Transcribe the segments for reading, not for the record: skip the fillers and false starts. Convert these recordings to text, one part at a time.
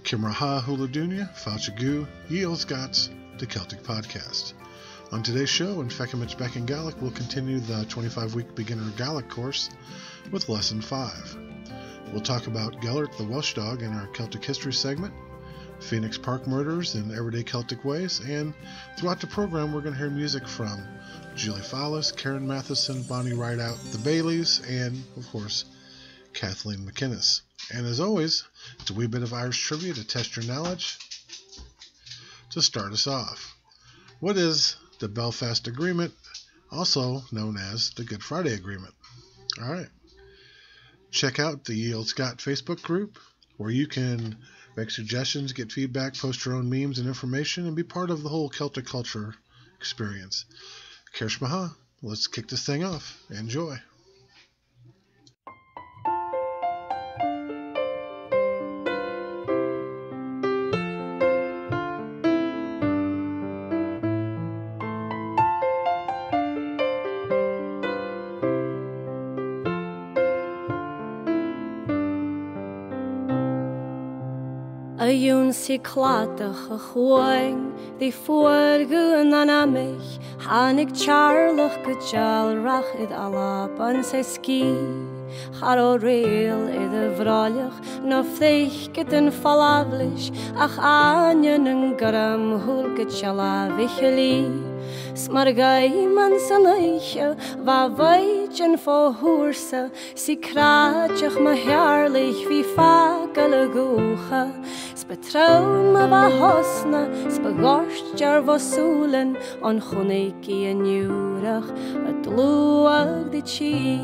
Kimraha Huladunia, Fauchamaich Beagan Gaidhlig, the Celtic podcast. On today's show, in Feuchamaich Beagan Gaidhlig, we'll continue the 25-week beginner Gaelic course with Lesson 5. We'll talk about Gelert the Welsh dog in our Celtic history segment, Phoenix Park murders in everyday Celtic ways, and throughout the program we're going to hear music from Julie Fowlis, Karen Matheson, Bonnie Rideout, the Baileys, and, of course, Kathleen McInnes. And as always, it's a wee bit of Irish trivia to test your knowledge. To start us off, what is the Belfast Agreement, also known as the Good Friday Agreement? All right. Check out the Olde Scot Facebook group, where you can make suggestions, get feedback, post your own memes and information, and be part of the whole Celtic culture experience. Feuchamaich, let's kick this thing off. Enjoy. A yún si clátach a chuaing, di fuargu an amich, hanig charlach go jalrach id alap an se ski. Charo réal id a vrálach, no fleichget an falavlish, ach anjan an garam hulget shalavich li. Smargai man san eiche, va vaitjen fo hoerse, si kraatjach ma herrlich vi fakele gocha. Spetrauma va hosna, spagorst jar va solen, on choneki en jurach, het luag di chi.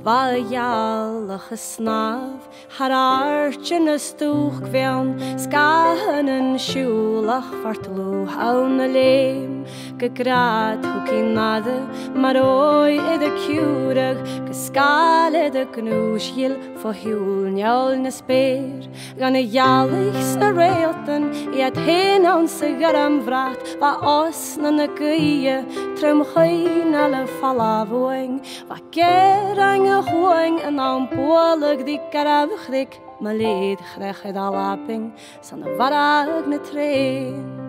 Va jalach a snav, har archen a stoch kvean, skahen en sjulach vartlu haun a leem, gegrad hoki nade, mar oi ed a kjurag, geskal ed a gnusjil, for hjul njal na speer, gan a jalich sna reilten, I at hen an se garam vrat, va os na na gye, trum chain alle falavoing, va gerang a hoing en an bolig di garavchrik, ma leed grechid a laping, san a varag na train.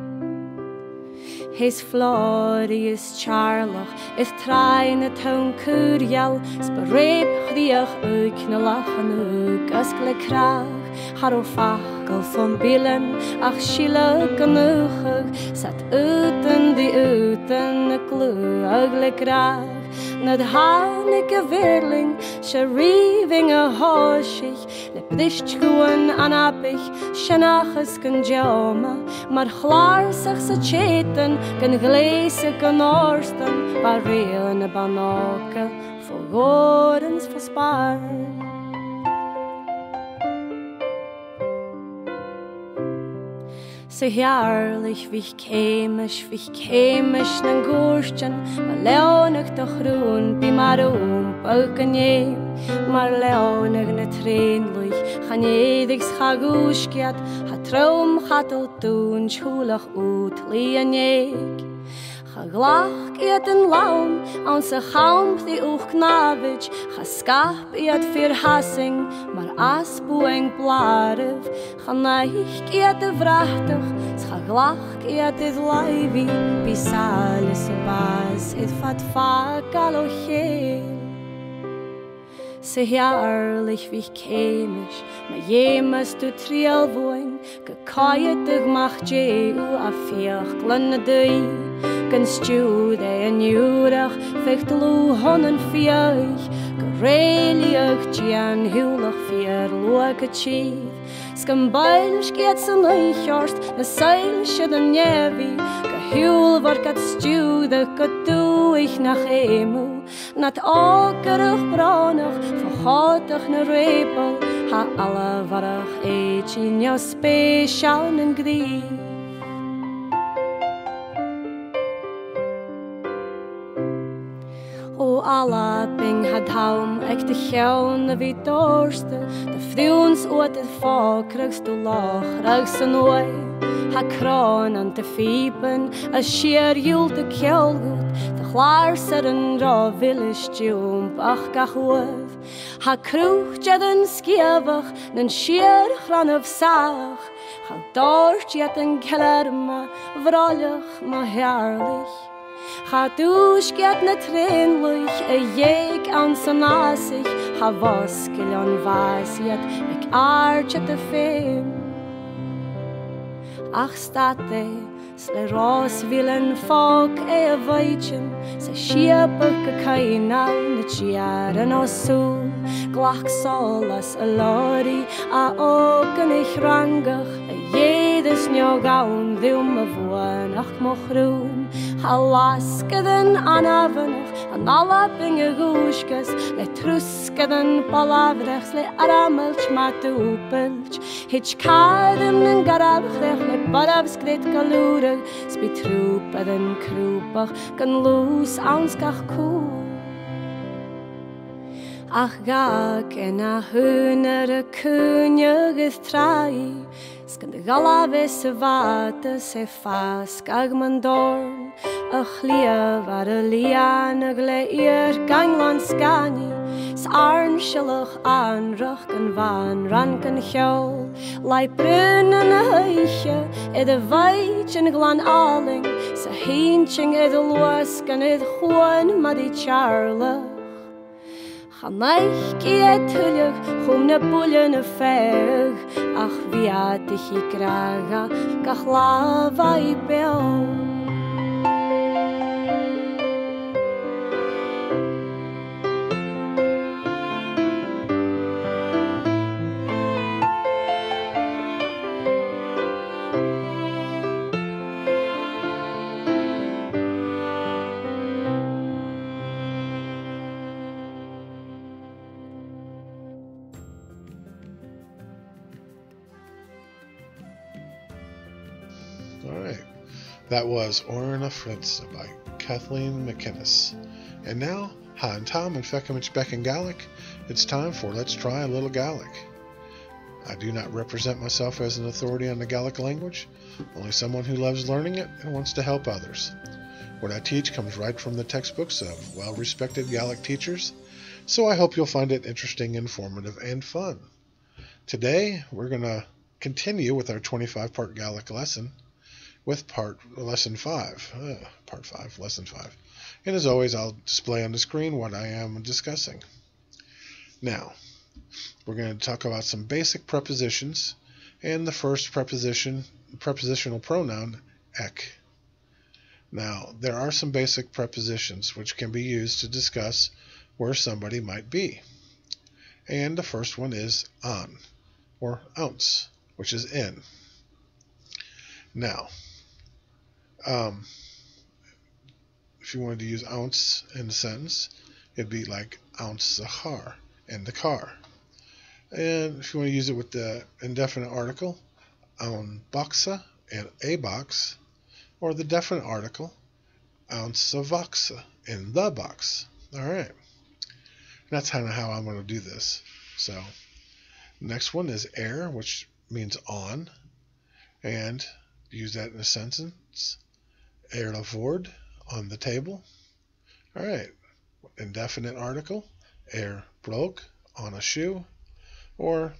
His flori is charlach, is train a town curial, spareb chriach uik na lachen uik as glekrach, haro fachel van bilen, ach schillig an uchig, sat uten di uten a glu uglekrach. Nad hanig a verling, she reeving a hoshich, le brischt goen an apich, shenachas gan joma, mar chlársach sa cheten, gan gleise gan orsten, ba rean a banoke, for gorens for spar. So herrlich wie ich kämisch nen Gurschen, mar leonig doch ruhn, bi marum, pauken jem, mar leonig ne tränlich, chan jedigs chaguschkiat, ha traum chatel tun, schulach ut, lien jeg. Glach iad in laum, an se chaump di uch knavich, cha skap iad fir hassing, mar as bueng blarev, cha naich iad de vrachtach, cha glach iad id laivi, bisalis a bas, id fat fakal o chel. Se herrlich wie ich kämisch, ma jemas du trial woing, gekaitig mach jeu a fiach glunne dui, gan stewde en jurach, fecht lu honnen fiach, gereliach gian hulach fier luaga chief, skan bailsch get san eichorst, na seilsche den jevi, gehul war gat stewde, gat du ich nach emu, nat åkerig branach, vergattig na repel, ha alle varach eich in jou speciaal en grief. O alla ping had haum, ek de geun vi dorste, de fruns oot het fakrugst du lach, rugs en ooi, ha kran an te fiepen, a schier jul de kjelgut, de glaarser en ra villes jump, ach gach oef, Ha crwchad yn sgiafach na'n siar chran of sach. Ha dort yet yn Gelert ma vrolach ma herrlich. Ha dús get na treinluich a dhéag an san násich. Ha voskil an vásiad ag archat a féin. Ach state, sle ros vilen fog a vaichin, sa siabach a kainal na tiaran o sŵn, glach solas a lori a ogan ich rangach, a jedes njogaun ddiwm a fwanach mochrún, ha lasgadan anafanach, an alabing a gúsgas, le trusgadan palavrechs, le aramelch ma dúpelch, hitch kadem nan garabchrech, le barabskrit galúrag, spi trúpad an krúpach, gan lús aanskach cool. Ach gag en a hunar a cúneag is trai, sgan de galavis a vata se fask ag man dorn, a chliav ar a lianag le ganglan scani, arm shillach anrach gan van ran gan hjol, lai brun an a huiche, id a vaich an glan aling, sa hinching id a luas gan id chuan madi charlach. Chanaich ki e tullach, chum na bullen a feg, ach viatich I graga, gach lava I beol. Alright, that was Orna Fritz by Kathleen McInnes. And now, hi, I'm Tom and Feuchamaich Beagan Gaidhlig. It's time for Let's Try a Little Gaelic. I do not represent myself as an authority on the Gaelic language, only someone who loves learning it and wants to help others. What I teach comes right from the textbooks of well-respected Gaelic teachers, so I hope you'll find it interesting, informative, and fun. Today, we're going to continue with our 25-part Gaelic lesson with lesson 5. And as always, I'll display on the screen what I am discussing. Now, we're going to talk about some basic prepositions, and the first prepositional pronoun, ek. Now, there are some basic prepositions which can be used to discuss where somebody might be. And the first one is an, or ounce, which is in. Now, if you wanted to use ounce in a sentence, it'd be like ounce a car, in the car. And if you want to use it with the indefinite article, oun boxa, in a box, or the definite article, ounce a voxa, in the box. Alright. That's kind of how I'm going to do this. So, next one is air, which means on, and use that in a sentence. Er lavord, on the table. Alright, indefinite article, er broke, on a shoe, or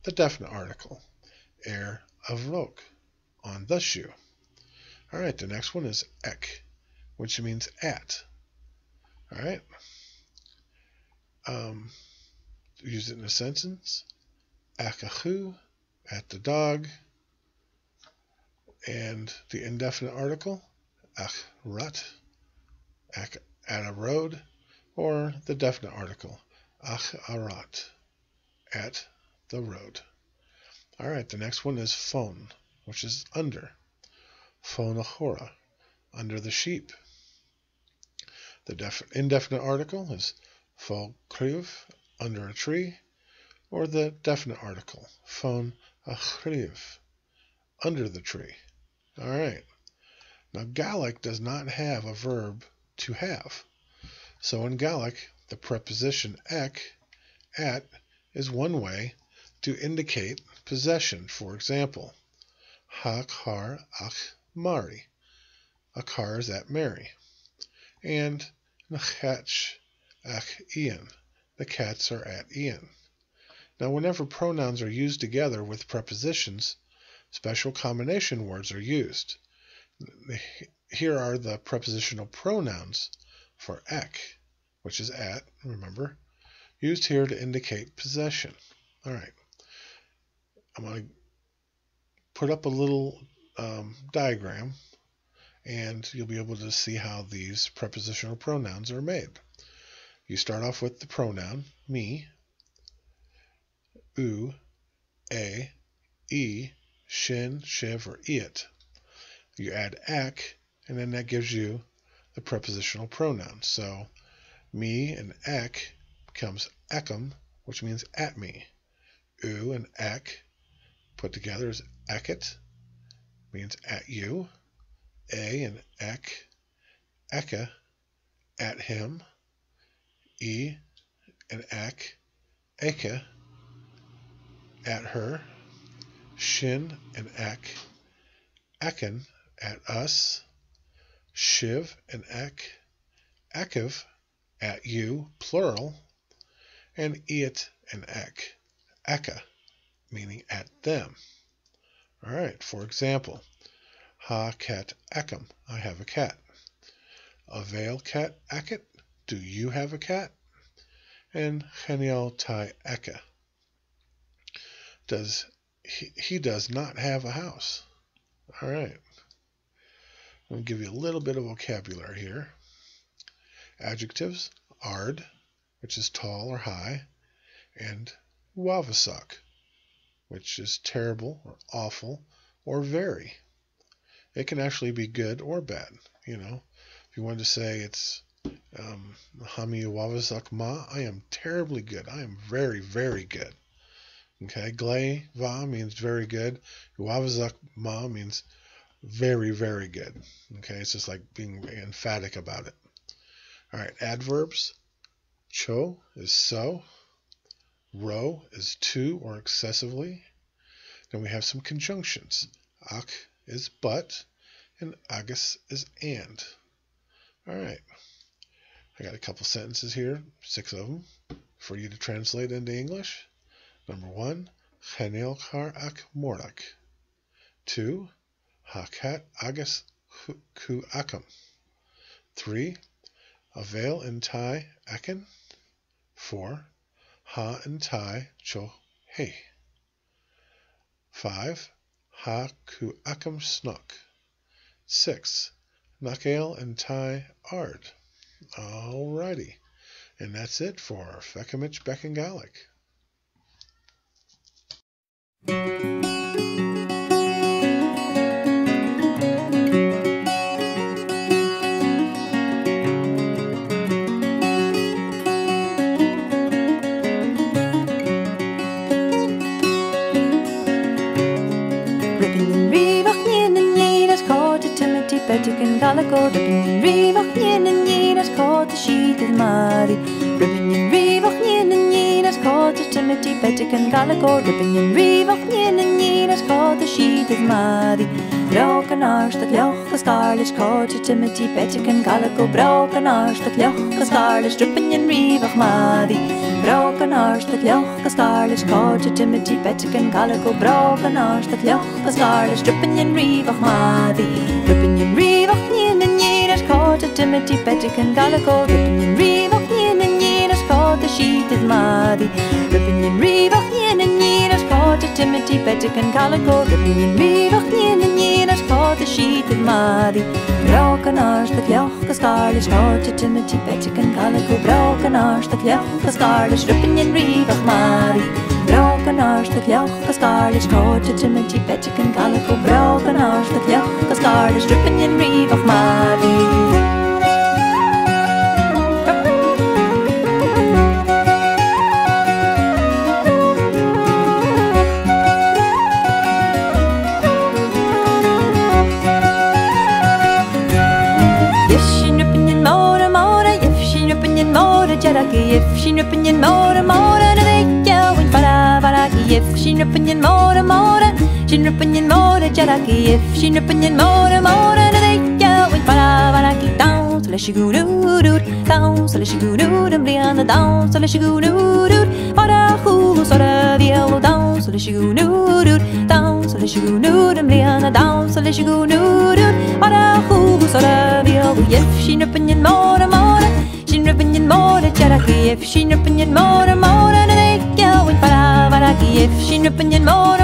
the definite article, er avroke, on the shoe. Alright, the next one is ek, which means at. Alright, use it in a sentence. Akahu, at the dog, and the indefinite article, achrut, at a road, or the definite article, acharat, at the road. Alright, the next one is phone, which is under. Phonachora, under the sheep. The indefinite article is phokriv, under a tree, or the definite article, phone achriv, under the tree. Alright. Now, Gaelic does not have a verb to have. So in Gaelic, the preposition ek, at, is one way to indicate possession. For example, ha car ach mari, a car is at Mary. And nachach ach Ian, the cats are at Ian. Now, whenever pronouns are used together with prepositions, special combination words are used. Here are the prepositional pronouns for ek, which is at, remember, used here to indicate possession. All right. I'm going to put up a little diagram, and you'll be able to see how these prepositional pronouns are made. You start off with the pronoun me, u, a, e, shin, shiv, or it. You add ek, and then that gives you the prepositional pronoun. So me and ek becomes ekum, which means at me. U and ek put together is eket, means at you. A and ek, eka, at him. E and ek, eka, at her. Shin and ek, eken, at us. Shiv and ek, ekiv, at you, plural. And it and ek, eka, meaning at them. All right, for example, ha cat ekum, I have a cat. Avail cat eket, do you have a cat? And genial tai eka, he does not have a house. All right. I'm going to give you a little bit of vocabulary here. Adjectives, ard, which is tall or high, and wavasak, which is terrible or awful or very. It can actually be good or bad. You know, if you wanted to say it's hami wavasak ma, I am terribly good. I am very, very good. Okay, glei va means very good. Wavasak ma means very, very good. Okay, it's just like being emphatic about it. All right, adverbs. Cho is so. Ro is to or excessively. Then we have some conjunctions. Ak is but, and agus is and. All right, I got a couple sentences here, 6 of them, for you to translate into English. Number 1, Chanel kar ak morak. 2, Hakat agus ku akam. 3, Avail and tai aken. 4, Ha and tai cho he. 5, Ha ku akam snuk. 6, Nakael and tai ard. Alrighty. And that's it for Feuchamaich Beagan Gaidhlig. Beagan Gaidhlig, ribbon rivach yin and yin as called the sheet of Mary. Ribbon rivach yin and yin as called the Timothy Beagan Gaidhlig, ribbon rivach yin and yin as called the sheet of Mary. Broken arse the cloch, a scarlet called the Timothy Beagan Gaidhlig, broken arse the cloch, a scarlet ribbon and rivach Mary. Broken arse the cloch, a scarlet called the Timothy Beagan Gaidhlig, broken arse the cloch, a scarlet ribbon and rivach Mary. Ribbon and rivach yin and yin as called the Timothy Beagan Gaidhlig, ribbon and rivach yin and yin as called the sheet of Mary. Ribbon and rivach yin and yin as called the Timothy Beagan Gaidhlig, ribbon and rivach yin and yin as called the sheet of Mary. Broken arse the cloch, a scarlet called the Timothy Beagan Gaidhlig, broken arse the cloch, a scarlet ribbon and rivach Mary. Broken arse the cloch, a scarlet called the Timothy Beagan Gaidhlig, broken arse the cloch, a scarlet ribbon and rivach Mary. If she nippin' in more, and they go in Faraki. If she nippin' in more, she nippin' in more, Jaraki. If she nippin' in more, and they go in Faraki. Down to so let's go doot, down, so let's go doot, and Brianna down, so let's go doot, para hulu, so the yellow down, so let's go doot, down, so let's go doot, and Brianna down, so let's go doot, para hulu, so the yellow, if she nipping in more, she nipping in more, Cherokee, if she nipping in more, and they go in Paraki, if she nipping in more,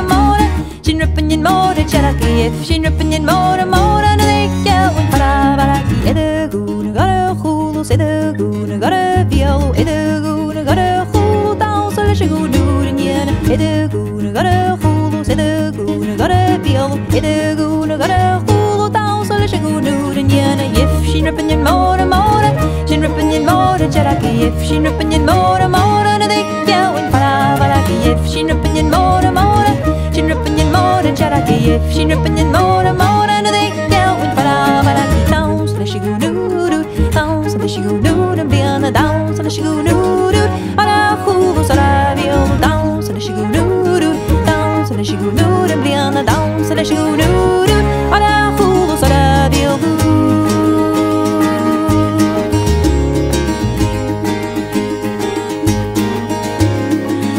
she nipping in more, Cherokee, if she nipping in more, and they go in Paraki, the goon got a hulu, say the goon got a yellow, the goon got a hulu down, so let's go do it in yen, the goon got a hulu, say the goon got a yellow, the goon got a hulu down, so let's go do it in yen, if she nipping in more, she nipping in more, Cherokee, if she nipping in more, and they go in Paraki, if she nipping in more, she nipping in more, Cherokee, if she nipping in more, and they go in Paraki, down, so let's go do, down, so let's go do, and Brianna down, so let's go do, para hulu, so the yellow down, so let's go do, down, so let's go do, and Brianna down, so let's go do, para hulu, so the yellow.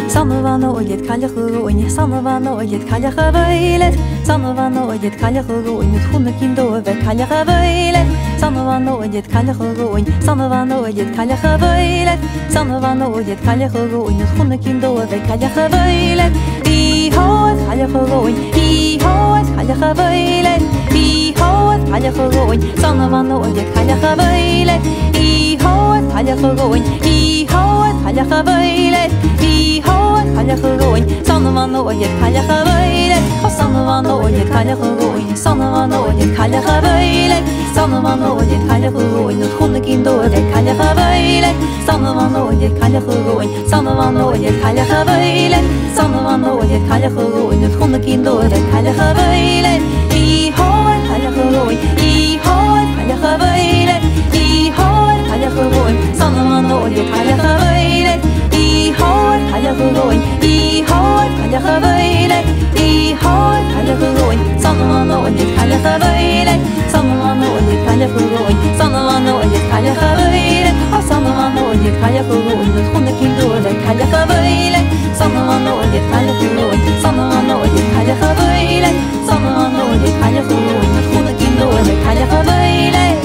Sannovano ojet kaljachu oin sannovano ojet kaljachavelet sannovano ojet kaljachu oin mit hunnekin dove kaljachavelet sannovano ojet kaljachu oin sannovano ojet kaljachavelet sannovano ojet kaljachu oin mit hunnekin dove kaljachavelet I hoet kaljachu oin I hoet kaljachavelet I hoet kaljachu oin sannovano ojet kaljachavelet I hoet kaljachu oin I hoet kaljachavelet I hoet kaljachu oin sannovano ojet kaljachavelet sannovano ojet kaljachu oin sannovano ojet kaljachavelet sannovano ojet kaljachu oin mit hunnekin dove kaljachavelet sannovano ojet kaljachu oin sannovano ojet kaljachavelet sannovano ojet kaljachu oin mit hunnekin dove kaljachavelet I hoet kaljachu oin I hoet kaljachavelet I hoet kaljachu oin sannovano ojet kaljachavelet I hoet kaljachu oin I hoet kaljachavelet I hoet kaljachu oin sannovano ojet kaljachavelet sannovano ojet kaljachu oin sannovano ojet kaljachavelet sannovano ojet kaljachu oin mit hunnekin dove kaljachavelet sannovano ojet kaljachu oin sannovano ojet kaljachavelet sannovano ojet kaljachu oin mit hunnekin dove kaljachavelet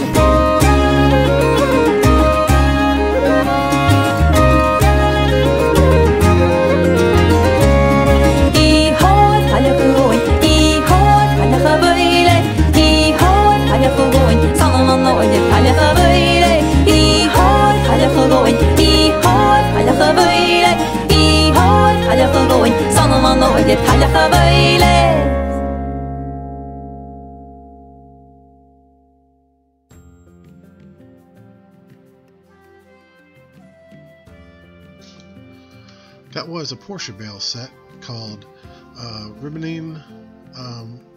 That was a Portia Bale set called Ribbening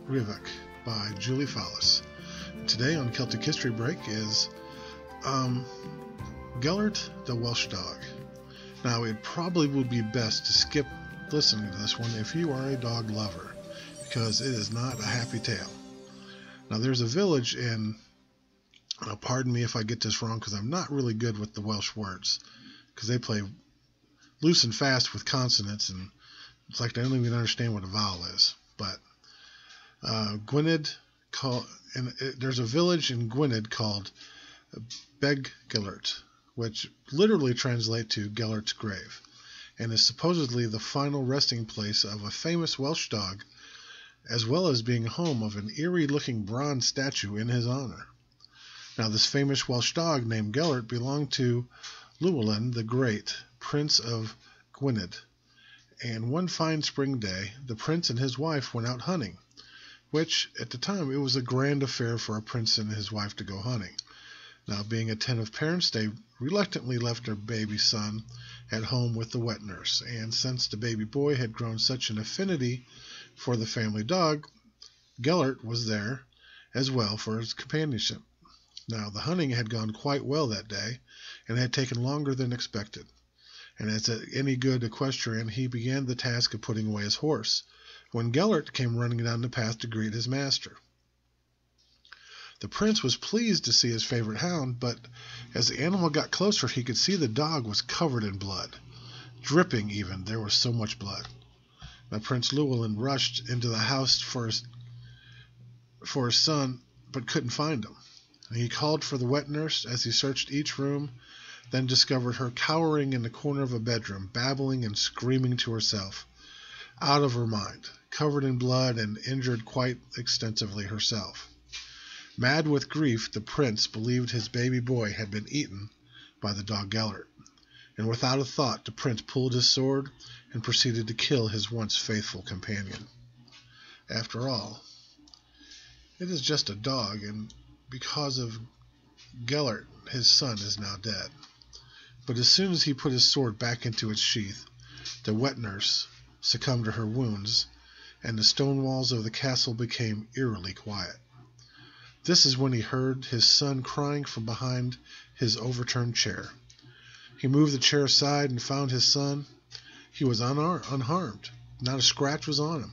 Rivak by Julie Fallis. Today on Celtic History Break is Gelert the Welsh Dog. Now, it probably would be best to skip listening to this one if you are a dog lover, because it is not a happy tale. Now, there's a village in, pardon me if I get this wrong, because I'm not really good with the Welsh words, because they play loose and fast with consonants, and it's like they don't even understand what a vowel is. But there's a village in Gwynedd called Gelert, which literally translates to Gelert's grave, and is supposedly the final resting place of a famous Welsh dog, as well as being home of an eerie-looking bronze statue in his honor. Now, this famous Welsh dog named Gelert belonged to Llewellyn the Great, Prince of Gwynedd, and one fine spring day, the prince and his wife went out hunting, which, at the time, it was a grand affair for a prince and his wife to go hunting. Now, being attentive parents, they reluctantly left their baby son at home with the wet nurse, and since the baby boy had grown such an affinity for the family dog, Gelert was there as well for his companionship. Now, the hunting had gone quite well that day, and had taken longer than expected. And as any good equestrian, he began the task of putting away his horse, when Gelert came running down the path to greet his master. The prince was pleased to see his favorite hound, but as the animal got closer, he could see the dog was covered in blood. Dripping even, there was so much blood. Now Prince Llewellyn rushed into the house for his son, but couldn't find him. He called for the wet nurse as he searched each room, then discovered her cowering in the corner of a bedroom, babbling and screaming to herself, out of her mind, covered in blood and injured quite extensively herself. Mad with grief, the prince believed his baby boy had been eaten by the dog Gelert, and without a thought the prince pulled his sword and proceeded to kill his once faithful companion. After all, it is just a dog, and because of Gelert, his son is now dead. But as soon as he put his sword back into its sheath, the wet nurse succumbed to her wounds, and the stone walls of the castle became eerily quiet. This is when he heard his son crying from behind his overturned chair. He moved the chair aside and found his son. He was unharmed. Not a scratch was on him.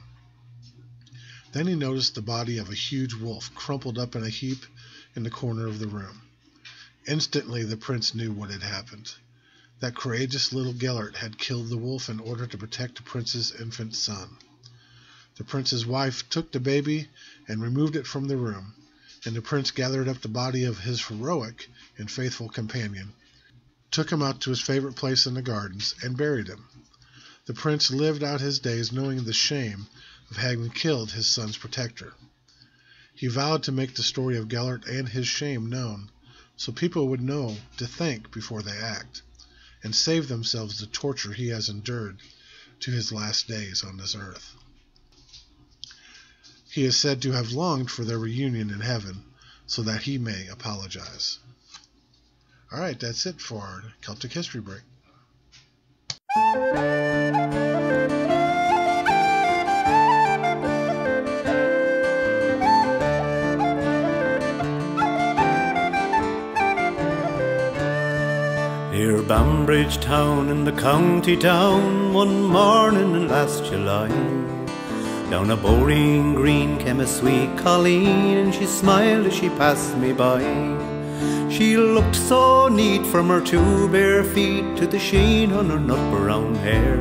Then he noticed the body of a huge wolf crumpled up in a heap in the corner of the room. Instantly the prince knew what had happened. That courageous little Gelert had killed the wolf in order to protect the prince's infant son. The prince's wife took the baby and removed it from the room, and the prince gathered up the body of his heroic and faithful companion, took him out to his favorite place in the gardens, and buried him. The prince lived out his days knowing the shame of having killed his son's protector. He vowed to make the story of Gelert and his shame known, so people would know to think before they act, and save themselves the torture he has endured to his last days on this earth. He is said to have longed for their reunion in heaven, so that he may apologize. All right, that's it for our Celtic History Break. Near Bambridge town in the county down, one morning in last July, down a Bowring Green came a sweet colleen, and she smiled as she passed me by. She looked so neat from her two bare feet to the sheen on her nut brown hair.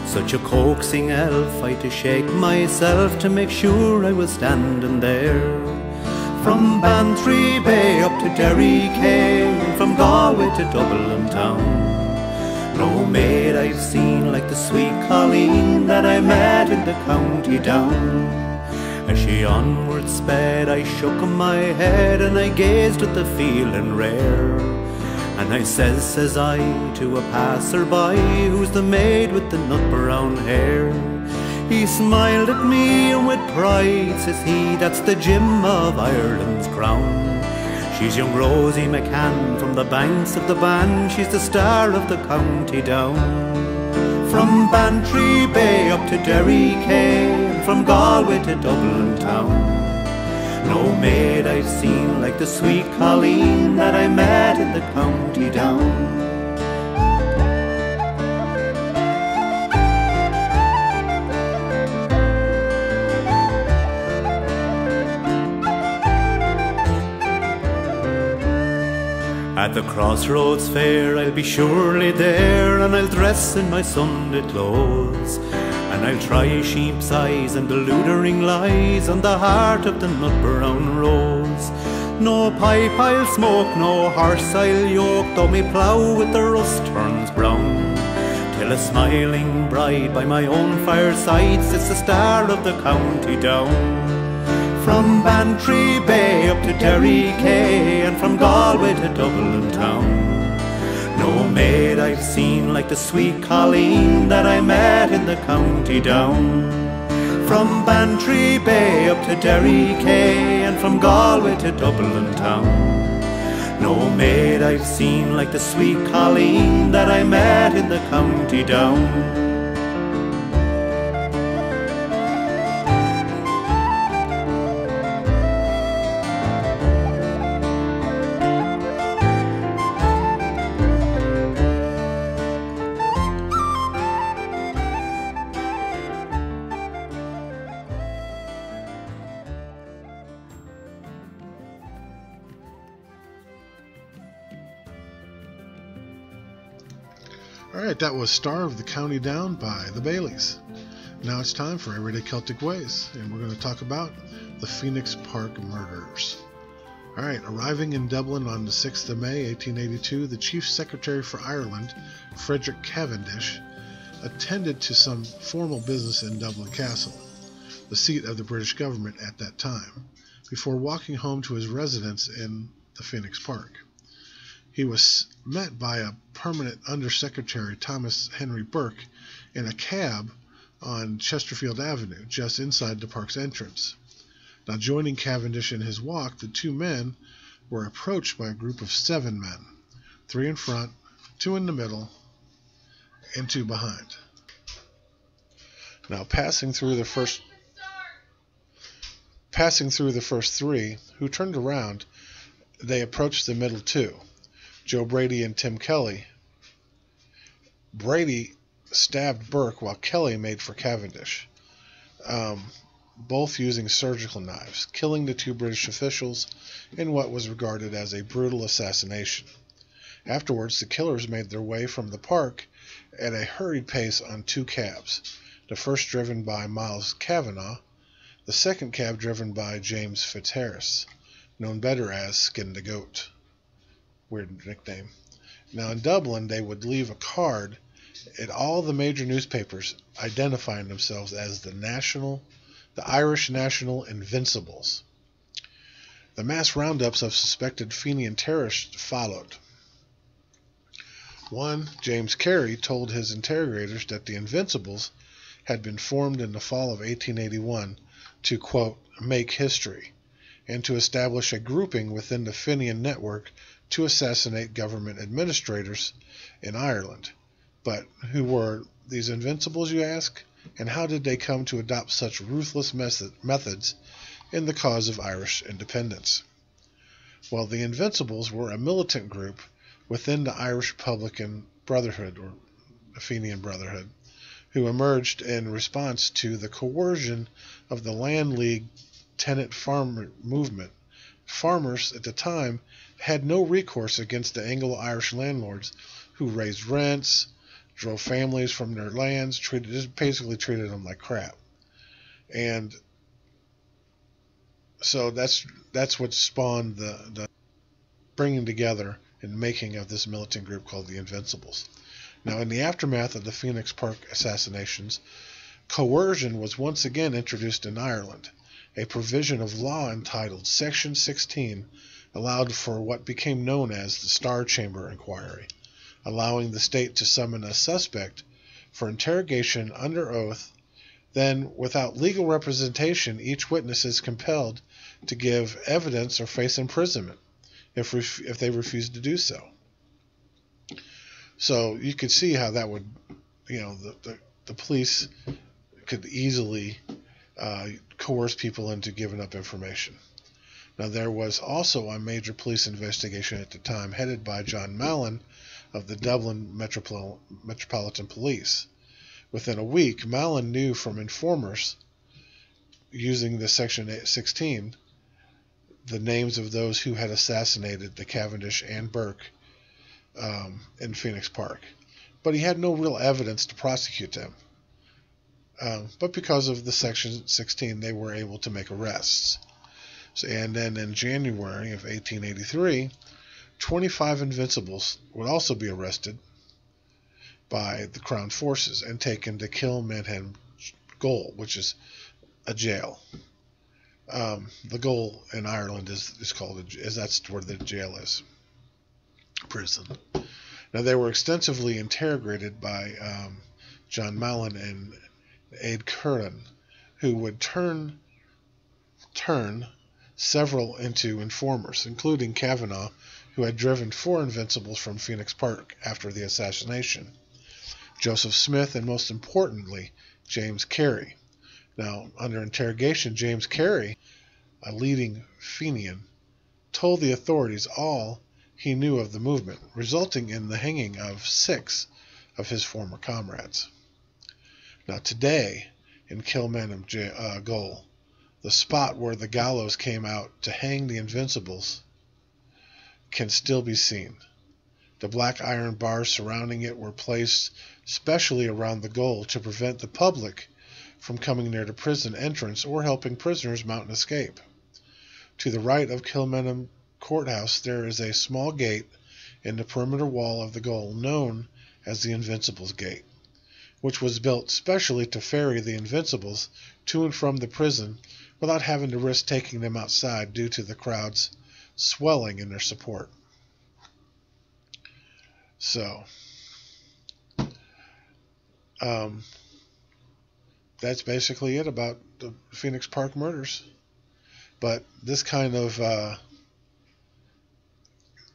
Such a coaxing elf, I had to shake myself to make sure I was standing there. From Bantry Bay up to Derry came, from Galway to Dublin town. No maid I've seen like the sweet Colleen that I met in the county down. As she onward sped, I shook my head and I gazed at the feeling rare. And I says I to a passer-by, who's the maid with the nut brown hair? He smiled at me and with pride says he, that's the Jim of Ireland's crown. She's young Rosie McCann from the banks of the Bann, she's the star of the county down. From Bantry Bay up to Derry came, from Galway to Dublin town. No maid I've seen like the sweet Colleen that I met in the county down. At the crossroads fair I'll be surely there, and I'll dress in my Sunday clothes, and I'll try sheep's eyes and the loitering lies on the heart of the nut brown rose. No pipe I'll smoke, no horse I'll yoke, though me plough with the rust turns brown, till a smiling bride by my own fireside sits the star of the county down. From Bantry Bay up to Derry Quay, and from Galway to Dublin town. No maid I've seen like the sweet Colleen that I met in the county down. From Bantry Bay up to Derry Quay, and from Galway to Dublin town. No maid I've seen like the sweet Colleen that I met in the county down. Alright, that was Star of the County Down by the Baileys. Now it's time for Everyday Celtic Ways, and we're going to talk about the Phoenix Park murders. Alright, arriving in Dublin on the 6th of May, 1882, the Chief Secretary for Ireland, Frederick Cavendish, attended to some formal business in Dublin Castle, the seat of the British government at that time, before walking home to his residence in the Phoenix Park. He was met by a permanent Undersecretary, Thomas Henry Burke, in a cab on Chesterfield Avenue, just inside the park's entrance. Now, joining Cavendish in his walk, the two men were approached by a group of 7 men, 3 in front, 2 in the middle, and 2 behind. Now, passing through the first 3, who turned around, they approached the middle 2, Joe Brady and Tim Kelly. Brady stabbed Burke while Kelly made for Cavendish, both using surgical knives, killing the 2 British officials in what was regarded as a brutal assassination. Afterwards, the killers made their way from the park at a hurried pace on 2 cabs, the first driven by Miles Kavanagh, the second cab driven by James Fitzharris, known better as Skin the Goat. Weird nickname. Now, in Dublin, they would leave a card at all the major newspapers identifying themselves as the Irish National Invincibles. The mass roundups of suspected Fenian terrorists followed. One, James Carey, told his interrogators that the Invincibles had been formed in the fall of 1881 to, quote, make history, and to establish a grouping within the Fenian network to assassinate government administrators in Ireland. But who were these Invincibles, you ask? And how did they come to adopt such ruthless methods in the cause of Irish independence? Well, the Invincibles were a militant group within the Irish Republican Brotherhood, or the Fenian Brotherhood, who emerged in response to the coercion of the Land League tenant farmer movement. Farmers at the time had no recourse against the Anglo-Irish landlords who raised rents, drove families from their lands, basically treated them like crap. And so that's what spawned the bringing together and making of this militant group called the Invincibles. Now, in the aftermath of the Phoenix Park assassinations, coercion was once again introduced in Ireland. A provision of law entitled Section 16 allowed for what became known as the Star Chamber Inquiry, allowing the state to summon a suspect for interrogation under oath. Then, without legal representation, each witness is compelled to give evidence or face imprisonment if they refuse to do so. So you could see how that would, the police could easily coerce people into giving up information. Now, there was also a major police investigation at the time headed by John Mallon of the Dublin Metropolitan Police. Within a week, Mallon knew from informers using the Section 16 the names of those who had assassinated the Cavendish and Burke in Phoenix Park. But he had no real evidence to prosecute them. But because of the Section 16, they were able to make arrests. And then in January of 1883, 25 Invincibles would also be arrested by the Crown forces and taken to Kilmainham Gaol, which is a jail. The Gaol in Ireland is called, that's where the jail is, prison. Now, they were extensively interrogated by John Mallon and Aid Curran, who would turn several into informers, including Kavanagh, who had driven 4 Invincibles from Phoenix Park after the assassination, Joseph Smith, and most importantly, James Carey. Now, under interrogation, James Carey, a leading Fenian, told the authorities all he knew of the movement, resulting in the hanging of 6 of his former comrades. Now, today, in Kilmainham Gaol, the spot where the gallows came out to hang the Invincibles can still be seen. The black iron bars surrounding it were placed specially around the goal to prevent the public from coming near the prison entrance or helping prisoners mount and escape. To the right of Kilmainham Courthouse there is a small gate in the perimeter wall of the goal known as the Invincibles Gate, which was built specially to ferry the Invincibles to and from the prison without having to risk taking them outside due to the crowds swelling in their support. So, that's basically it about the Phoenix Park murders. But this kind of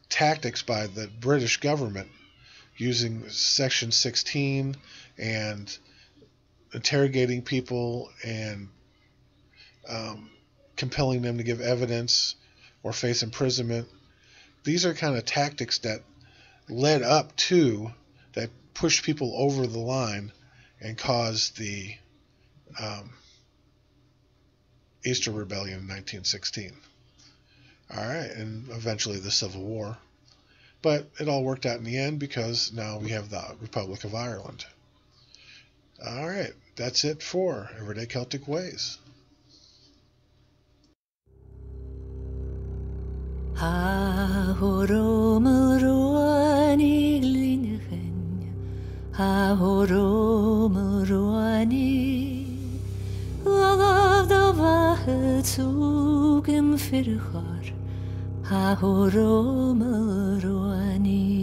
tactics by the British government using Section 16 and interrogating people and compelling them to give evidence or face imprisonment, these are kind of tactics that led up to, that pushed people over the line and caused the Easter Rebellion in 1916. All right, and eventually the Civil War. But it all worked out in the end because now we have the Republic of Ireland. All right, that's it for Everyday Celtic Ways. Ha horomuruani glinichen, ha horomuruani, lalav da vahet zugim firchar, ha horomuruani.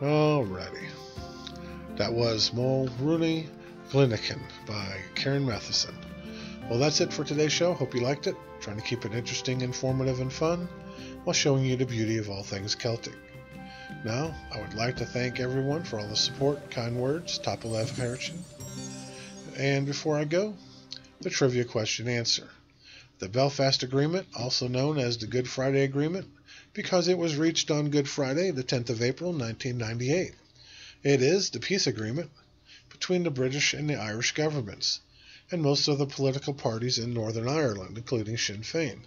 Alrighty. That was Mol Rooney Glennikin by Karen Matheson. Well, that's it for today's show. Hope you liked it. Trying to keep it interesting, informative, and fun while showing you the beauty of all things Celtic. Now, I would like to thank everyone for all the support, kind words, top 11 Herichin. And before I go, the trivia question answer. The Belfast Agreement, also known as the Good Friday Agreement, because it was reached on Good Friday, the 10th of April, 1998. It is the peace agreement between the British and the Irish governments, and most of the political parties in Northern Ireland, including Sinn Féin,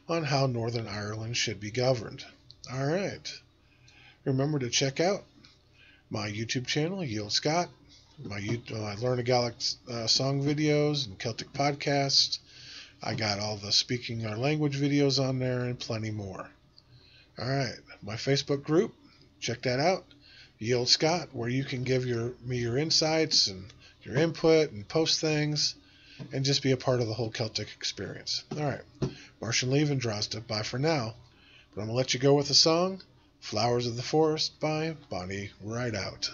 on how Northern Ireland should be governed. Alright. Remember to check out my YouTube channel, Olde Scot, my Learn a Gaelic song videos and Celtic podcasts. I got all the speaking our language videos on there and plenty more. Alright, my Facebook group, check that out, Olde Scot, where you can give me your insights and your input and post things and just be a part of the whole Celtic experience. Alright, Martian Leave and Drosta, bye for now. But I'm going to let you go with a song, Flowers of the Forest by Bonnie Rideout.